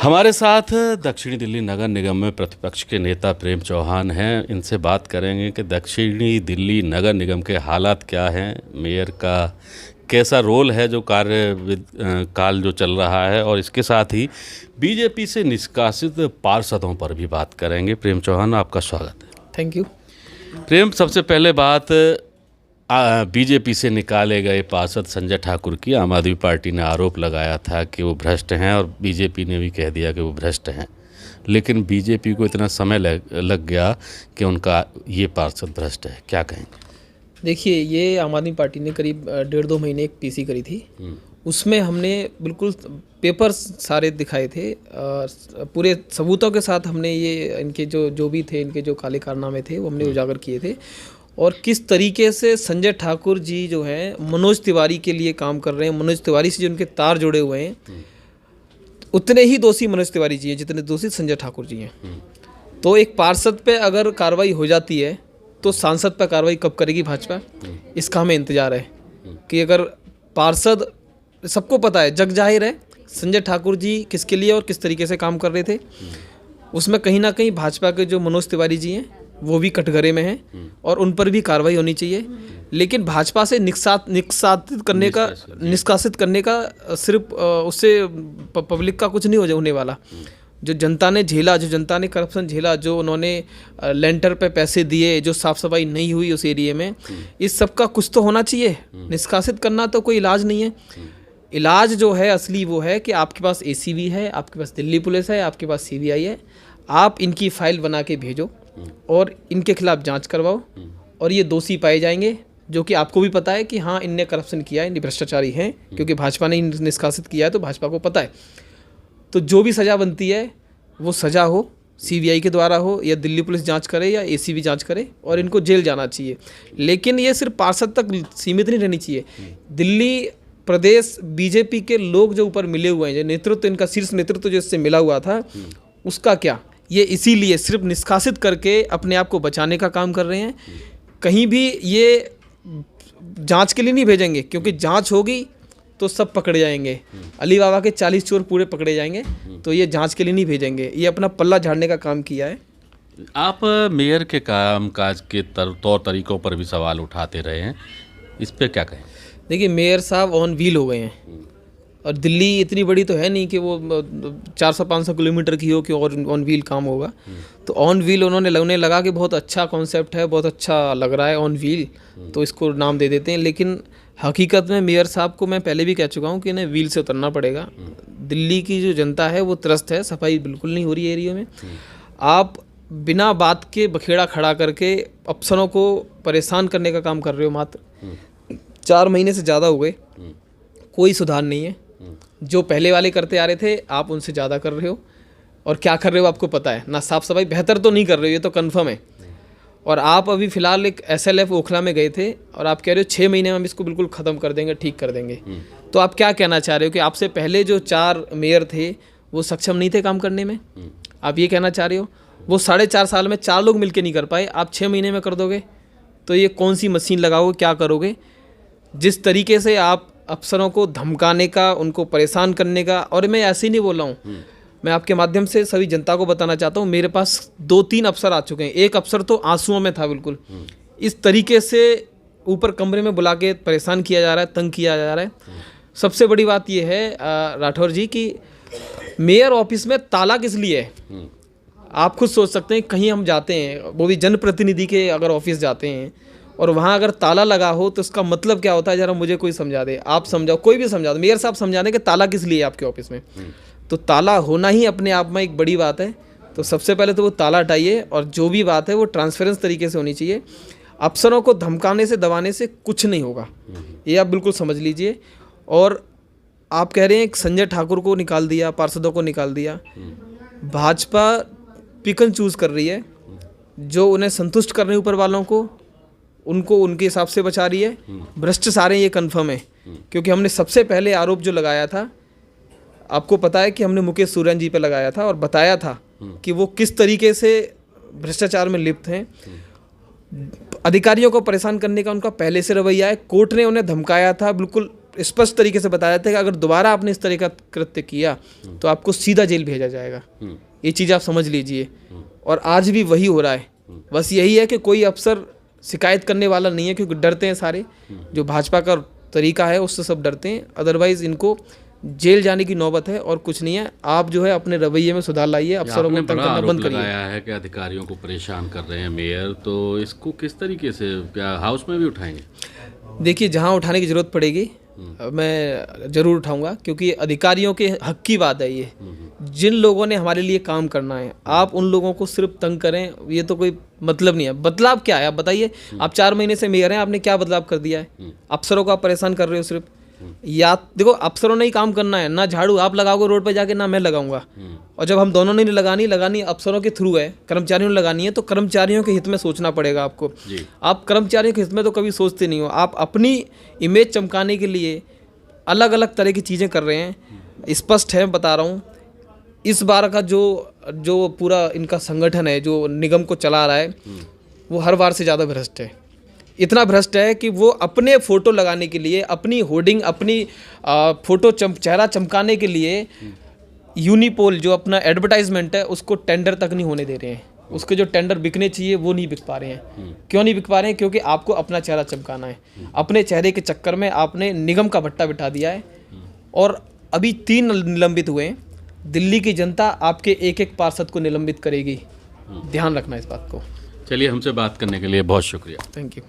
हमारे साथ दक्षिणी दिल्ली नगर निगम में प्रतिपक्ष के नेता प्रेम चौहान हैं। इनसे बात करेंगे कि दक्षिणी दिल्ली नगर निगम के हालात क्या हैं, मेयर का कैसा रोल है जो काल जो चल रहा है, और इसके साथ ही बीजेपी से निष्कासित पार्षदों पर भी बात करेंगे। प्रेम चौहान, आपका स्वागत है। Thank you. प्रेम, सबसे पहले बात बीजेपी से निकाले गए पार्षद संजय ठाकुर की। आम आदमी पार्टी ने आरोप लगाया था कि वो भ्रष्ट हैं और बीजेपी ने भी कह दिया कि वो भ्रष्ट हैं, लेकिन बीजेपी को इतना समय लग गया कि उनका ये पार्षद भ्रष्ट है। क्या कहेंगे? देखिए, ये आम आदमी पार्टी ने करीब 1.5-2 महीने एक पीसी करी थी। उसमें हमने बिल्कुल पेपर सारे दिखाए थे, पूरे सबूतों के साथ हमने ये इनके जो भी थे, इनके जो काले कारनामे थे वो हमने उजागर किए थे। और किस तरीके से संजय ठाकुर जी जो हैं मनोज तिवारी के लिए काम कर रहे हैं, मनोज तिवारी से जो उनके तार जुड़े हुए हैं, उतने ही दोषी मनोज तिवारी जी हैं जितने दोषी संजय ठाकुर जी हैं। तो एक पार्षद पे अगर कार्रवाई हो जाती है तो सांसद पे कार्रवाई कब करेगी भाजपा? इसका हमें इंतजार है कि अगर पार्षद, सबको पता है, जग जाहिर है संजय ठाकुर जी किसके लिए और किस तरीके से काम कर रहे थे, उसमें कहीं ना कहीं भाजपा के जो मनोज तिवारी जी हैं वो भी कटघरे में हैं और उन पर भी कार्रवाई होनी चाहिए। लेकिन भाजपा से निष्कासित करने का सिर्फ उससे पब्लिक का कुछ नहीं होने वाला। जो जनता ने झेला, जो जनता ने करप्शन झेला, जो उन्होंने लेंटर पे पैसे दिए, जो साफ सफाई नहीं हुई उस एरिया में, इस सब का कुछ तो होना चाहिए। निष्कासित करना तो कोई इलाज नहीं है। इलाज जो है असली वो है कि आपके पास एसीबी है, आपके पास दिल्ली पुलिस है, आपके पास सीबीआई है, आप इनकी फाइल बना के भेजो और इनके खिलाफ जांच करवाओ और ये दोषी पाए जाएंगे, जो कि आपको भी पता है कि हाँ इनने करप्शन किया है, इन भ्रष्टाचारी हैं, क्योंकि भाजपा ने निष्कासित किया है तो भाजपा को पता है। तो जो भी सज़ा बनती है वो सज़ा हो, सीबीआई के द्वारा हो या दिल्ली पुलिस जांच करे या एसीबी जांच करे, और इनको जेल जाना चाहिए। लेकिन ये सिर्फ पार्षद तक सीमित नहीं रहनी चाहिए। दिल्ली प्रदेश बीजेपी के लोग जो ऊपर मिले हुए हैं, जो नेतृत्व, इनका शीर्ष नेतृत्व जो इससे मिला हुआ था, उसका क्या? ये इसीलिए सिर्फ निष्कासित करके अपने आप को बचाने का काम कर रहे हैं। कहीं भी ये जांच के लिए नहीं भेजेंगे, क्योंकि जांच होगी तो सब पकड़े जाएंगे। अली बाबा के 40 चोर पूरे पकड़े जाएंगे, तो ये जांच के लिए नहीं भेजेंगे। ये अपना पल्ला झाड़ने का काम किया है। आप मेयर के कामकाज के तौर तरीकों पर भी सवाल उठाते रहे हैं, इस पर क्या कहें? देखिए, मेयर साहब ऑन व्हील हो गए हैं, और दिल्ली इतनी बड़ी तो है नहीं कि वो 400-500 किलोमीटर की हो कि और ऑन व्हील काम होगा। तो ऑन व्हील उन्होंने लगा कि बहुत अच्छा कॉन्सेप्ट है, बहुत अच्छा लग रहा है ऑन व्हील, तो इसको नाम दे देते हैं। लेकिन हकीकत में मेयर साहब को मैं पहले भी कह चुका हूँ कि इन्हें व्हील से उतरना पड़ेगा। दिल्ली की जो जनता है वो त्रस्त है, सफाई बिल्कुल नहीं हो रही है एरिया में। आप बिना बात के बखेड़ा खड़ा करके अफसरों को परेशान करने का काम कर रहे हो। मात्र 4 महीने से ज़्यादा हो गए, कोई सुधार नहीं है। जो पहले वाले करते आ रहे थे आप उनसे ज़्यादा कर रहे हो, और क्या कर रहे हो आपको पता है ना। साफ़ सफाई बेहतर तो नहीं कर रहे हो, ये तो कन्फर्म है। और आप अभी फ़िलहाल एक SLF ओखला में गए थे और आप कह रहे हो 6 महीने में हम इसको बिल्कुल ख़त्म कर देंगे, ठीक कर देंगे। तो आप क्या कहना चाह रहे हो कि आपसे पहले जो 4 मेयर थे वो सक्षम नहीं थे काम करने में? आप ये कहना चाह रहे हो? वो 4.5 साल में 4 लोग मिलकर नहीं कर पाए, आप 6 महीने में कर दोगे? तो ये कौन सी मशीन लगाओगे, क्या करोगे? जिस तरीके से आप अफसरों को धमकाने का, उनको परेशान करने का, और मैं ऐसे ही नहीं बोल रहा हूँ, मैं आपके माध्यम से सभी जनता को बताना चाहता हूँ, मेरे पास 2-3 अफसर आ चुके हैं। एक अफसर तो आंसुओं में था बिल्कुल। इस तरीके से ऊपर कमरे में बुला के परेशान किया जा रहा है, तंग किया जा रहा है। सबसे बड़ी बात यह है राठौर जी कि मेयर ऑफिस में ताला किस लिए है? आप खुद सोच सकते हैं, कहीं हम जाते हैं, वो भी जनप्रतिनिधि के अगर ऑफिस जाते हैं और वहाँ अगर ताला लगा हो तो उसका मतलब क्या होता है? ज़रा मुझे कोई समझा दे, आप समझाओ, कोई भी समझा दो, मेयर साहब समझा दें कि ताला किस लिए है आपके ऑफिस में। तो ताला होना ही अपने आप में एक बड़ी बात है। तो सबसे पहले तो वो ताला हटाइए, और जो भी बात है वो ट्रांसपेरेंस तरीके से होनी चाहिए। अफसरों को धमकाने से, दबाने से कुछ नहीं होगा, ये आप बिल्कुल समझ लीजिए। और आप कह रहे हैं संजय ठाकुर को निकाल दिया, पार्षदों को निकाल दिया। भाजपा पिक एंड चूज़ कर रही है, जो उन्हें संतुष्ट कर रहे हैं ऊपर वालों को, उनको उनके हिसाब से बचा रही है। भ्रष्ट सारे ये कन्फर्म है, क्योंकि हमने सबसे पहले आरोप जो लगाया था, आपको पता है कि हमने मुकेश सुरैन जी पे लगाया था और बताया था कि वो किस तरीके से भ्रष्टाचार में लिप्त हैं। अधिकारियों को परेशान करने का उनका पहले से रवैया है। कोर्ट ने उन्हें धमकाया था, बिल्कुल स्पष्ट तरीके से बताया जाता है कि अगर दोबारा आपने इस तरह का कृत्य किया तो आपको सीधा जेल भेजा जाएगा। ये चीज़ आप समझ लीजिए। और आज भी वही हो रहा है। बस यही है कि कोई अफसर शिकायत करने वाला नहीं है, क्योंकि डरते हैं सारे। जो भाजपा का तरीका है उससे सब डरते हैं। अदरवाइज़ इनको जेल जाने की नौबत है और कुछ नहीं है। आप जो है अपने रवैये में सुधार लाइए, अफसरों को तंग करना बंद करिए। लगाया है कि अधिकारियों को परेशान कर रहे हैं मेयर, तो इसको किस तरीके से, क्या हाउस में भी उठाएंगे? देखिए, जहाँ उठाने की ज़रूरत पड़ेगी मैं ज़रूर उठाऊंगा, क्योंकि अधिकारियों के हक की बात है ये। जिन लोगों ने हमारे लिए काम करना है, आप उन लोगों को सिर्फ तंग करें, ये तो कोई मतलब नहीं है। बदलाव क्या है आप बताइए? आप 4 महीने से मेयर हैं, आपने क्या बदलाव कर दिया है? अफसरों को आप परेशान कर रहे हो सिर्फ। या देखो, अफसरों ने ही काम करना है ना, झाड़ू आप लगाओगे रोड पे जाके, ना मैं लगाऊंगा। और जब हम दोनों ने लगानी अफसरों के थ्रू है, कर्मचारियों ने लगानी है, तो कर्मचारियों के हित में सोचना पड़ेगा आपको। आप कर्मचारियों के हित में तो कभी सोचते नहीं हो। आप अपनी इमेज चमकाने के लिए अलग अलग तरह की चीज़ें कर रहे हैं। स्पष्ट है, बता रहा हूँ। इस बार का जो पूरा इनका संगठन है, जो निगम को चला रहा है, वो हर बार से ज़्यादा भ्रष्ट है। इतना भ्रष्ट है कि वो अपने फ़ोटो लगाने के लिए, अपनी होर्डिंग, अपनी फ़ोटो चेहरा चमकाने के लिए यूनिपोल जो अपना एडवर्टाइजमेंट है उसको टेंडर तक नहीं होने दे रहे हैं। उसके जो टेंडर बिकने चाहिए वो नहीं बिक पा रहे हैं। क्यों नहीं बिक पा रहे हैं? क्योंकि आपको अपना चेहरा चमकाना है। अपने चेहरे के चक्कर में आपने निगम का भट्टा बिठा दिया है। और अभी 3 निलंबित हुए हैं। दिल्ली की जनता आपके एक पार्षद को निलंबित करेगी। ध्यान रखना इस बात को। चलिए, हमसे बात करने के लिए बहुत शुक्रिया। Thank you.